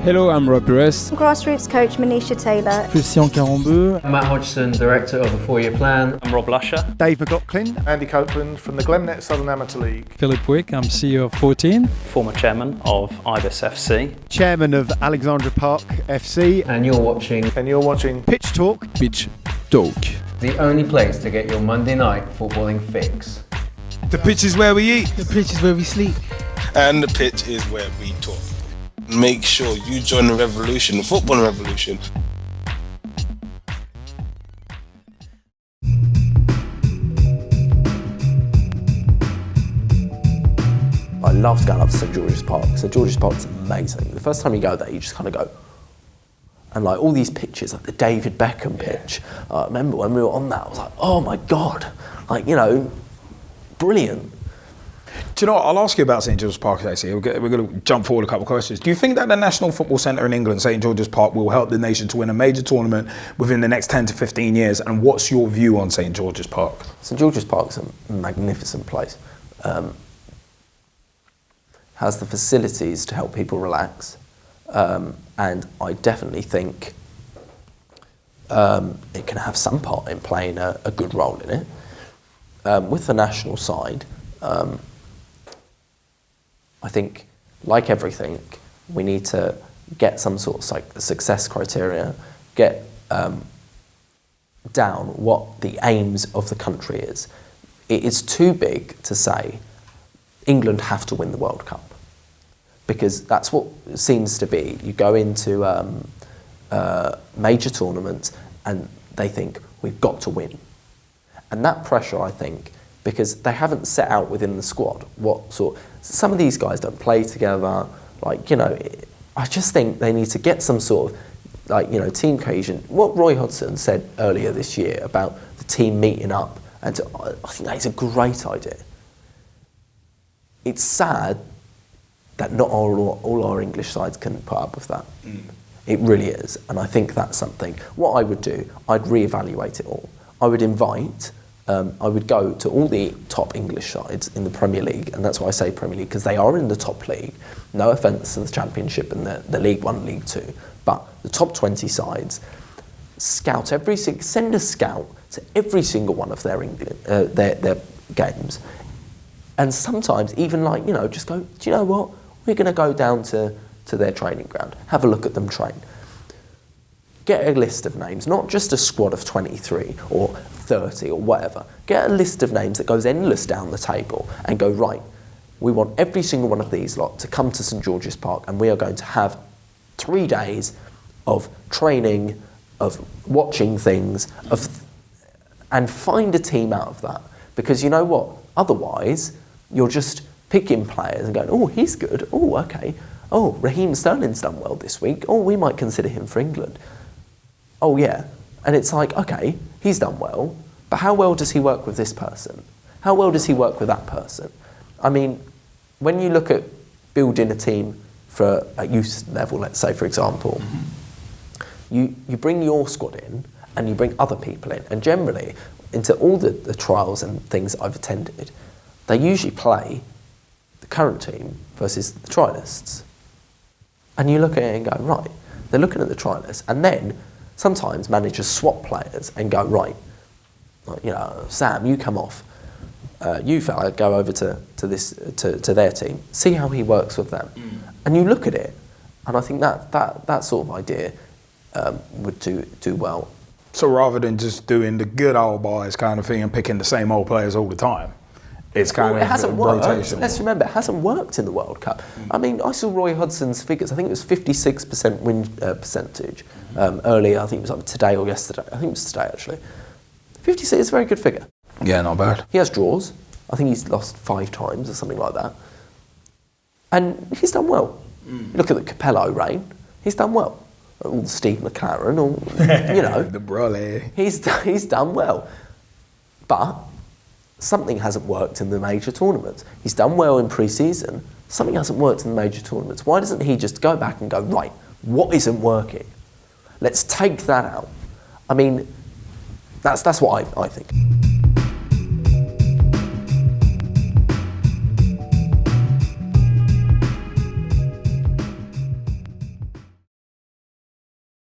Hello, I'm Rob Perez. Grassroots coach Manisha Taylor. Christian Carambeu. Matt Hodgson, director of the 4-year plan. I'm Rob Lusher. Dave McLaughlin. Andy Copeland from the Glemnet Southern Amateur League. Philip Wick, I'm CEO of 14. Former chairman of Ibis FC. Chairman of Alexandra Park FC. And you're watching Pitch Talk. Pitch Talk. the only place to get your Monday night footballing fix. The pitch is where we eat. The pitch is where we sleep. And the pitch is where we talk. Make sure you join the revolution, the football revolution. I loved going up to St George's Park. St George's Park's amazing. The first time you go there, you just kind of go, and like all these pitches, like the David Beckham pitch. I remember when we were on that, I was like, oh my God, like, you know, brilliant. Do you know what? I'll ask you about St George's Park, actually. We're going to jump forward a couple of questions. Do you think that the National Football Centre in England, St George's Park, will help the nation to win a major tournament within the next 10 to 15 years? And what's your view on St George's Park? St George's Park's a magnificent place. Has the facilities to help people relax. And I definitely think it can have some part in playing a good role in it. With the national side, I think, like everything, we need to get some sort of success criteria, get down what the aims of the country is. It is too big to say England have to win the World Cup, because that's what it seems to be. You go into major tournaments and they think we've got to win. And that pressure, I think, because they haven't set out within the squad what sort. Some of these guys don't play together. Like, you know, I just think they need to get some sort of, like, you know, team cohesion. What Roy Hodgson said earlier this year about the team meeting up, and I think that is a great idea. It's sad that not all our English sides can put up with that. It really is, and I think that's something. What I would do, I'd reevaluate it all. I would invite. I would go to all the top English sides in the Premier League, and that's why I say Premier League, because they are in the top league. No offence to the Championship and the League 1, League 2, but the top 20 sides, send a scout to every single one of their games, and sometimes even, like, you know, just go, do you know what? We're going to go down to their training ground, have a look at them train. Get a list of names, not just a squad of 23 or 30 or whatever. Get a list of names that goes endless down the table and go, right, we want every single one of these lot to come to St George's Park, and we are going to have 3 days of training, of watching things, and find a team out of that. Because you know what? Otherwise, you're just picking players and going, oh, he's good. Oh, okay. Oh, Raheem Sterling's done well this week. Oh, we might consider him for England. Oh, yeah. And it's like, okay, he's done well, but how well does he work with this person? How well does he work with that person? I mean, when you look at building a team for a youth level, let's say, for example, you bring your squad in and you bring other people in. And generally, into all the trials and things that I've attended, they usually play the current team versus the trialists. And you look at it and go, right, they're looking at the trialists, and then sometimes managers swap players and go, right, like, you know, Sam, you come off. You fella, go over to their team. See how he works with them. And you look at it, and I think that sort of idea would do well. So rather than just doing the good old boys kind of thing and picking the same old players all the time, it's kind of it hasn't worked. rotation. Let's remember, it hasn't worked in the World Cup. I mean, I saw Roy Hodgson's figures. I think it was 56% win percentage earlier. I think it was either today or yesterday. I think it was today, actually. 56 is a very good figure. Yeah, not bad. He has draws. I think he's lost 5 times or something like that. And he's done well. Look at the Capello reign. He's done well. All the Steve McLaren, or, you know. The Broly. He's done well. But something hasn't worked in the major tournaments. He's done well in pre-season. Something hasn't worked in the major tournaments. Why doesn't he just go back and go, right, what isn't working? Let's take that out. I mean, that's what I think.